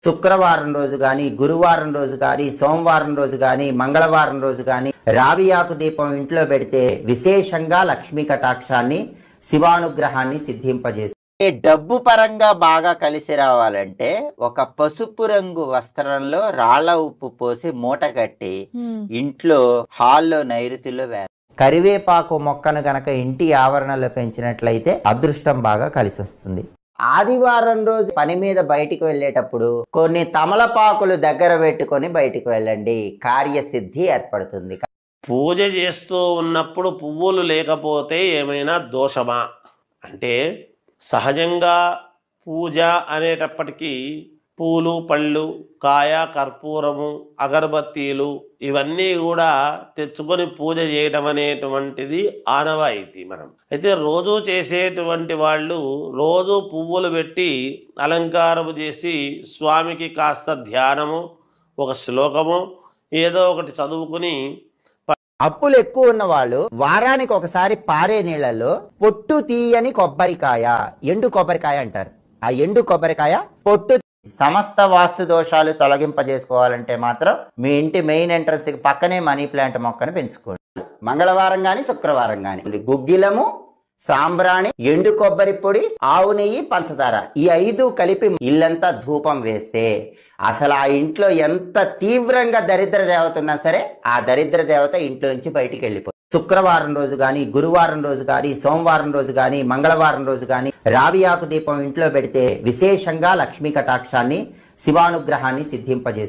శుక్రవారం రోజు గాని, గురువారం రోజు గాని, సోమవారం రోజు గాని, మంగళవారం రోజు గాని రావి ఆకు దీపం ఇంట్లో పెడితే విశేషంగా లక్ష్మీ కటాక్షాన్ని, శివానుగ్రహాన్ని సిద్ధింపజేస్తుంది. డబ్బు పరంగా బాగా కలిసి రావాలంటే ఒక పసుపు రంగు వస్త్రంలో రాళ్ల ఉప్పు పోసి మూట కట్టి ఇంట్లో హాల్లో నైరుతిలో వేయాలి. కరివేపాకు మొక్కను గనక ఇంటి ఆవరణలో పెంచినట్లయితే అదృష్టం బాగా కలిసి వస్తుంది. ఆదివారం రోజు పని మీద బయటికి వెళ్ళేటప్పుడు కొన్ని తమలపాకులు దగ్గర పెట్టుకొని బయటికి వెళ్ళండి, కార్యసిద్ధి ఏర్పడుతుంది. పూజ చేస్తూ ఉన్నప్పుడు పువ్వులు లేకపోతే ఏమైనా దోషమా అంటే, సహజంగా పూజ అనేటప్పటికీ పూలు, పళ్ళు, కాయ, కర్పూరము, అగరబత్తీలు ఇవన్నీ కూడా తెచ్చుకొని పూజ చేయడం అనేటువంటిది ఆనవాయితీ. అయితే రోజు చేసేటువంటి వాళ్ళు రోజు పువ్వులు పెట్టి అలంకారము చేసి స్వామికి కాస్త ధ్యానము, ఒక శ్లోకము ఏదో ఒకటి చదువుకుని, అప్పులు ఎక్కువ ఉన్న వాళ్ళు వారానికి ఒకసారి పారే నీళ్లలో పొట్టు తీయని కొబ్బరికాయ, ఎండు కొబ్బరికాయ అంటారు, ఆ ఎండు కొబ్బరికాయ పొట్టు సమస్త వాస్తు దోషాలు తొలగింపజేసుకోవాలంటే మాత్రం మీ ఇంటి మెయిన్ ఎంట్రన్స్ కి పక్కనే మనీ ప్లాంట్ మొక్కను పెంచుకోండి. మంగళవారం గాని, శుక్రవారం గాని గుగ్గిలము, సాంబ్రాణి, ఎండు కొబ్బరి పొడి, ఆవు నెయ్యి, పంచదార ఈ 5 కలిపి ఇల్లంతా ధూపం వేస్తే అసలు ఆ ఇంట్లో ఎంత తీవ్రంగా దరిద్ర దేవత ఉన్నా సరే ఆ దరిద్ర దేవత ఇంట్లో నుంచి బయటికి వెళ్ళిపోతుంది. శుక్రవారం రోజు గాని, గురువారం రోజు గాని, సోమవారం రోజు గాని, మంగళవారం రోజు గాని రావి ఆకు దీపం ఇంట్లో పెడితే విశేషంగా లక్ష్మీ కటాక్షాన్ని, శివానుగ్రహాన్ని సిద్ధింపజేస్తుంది.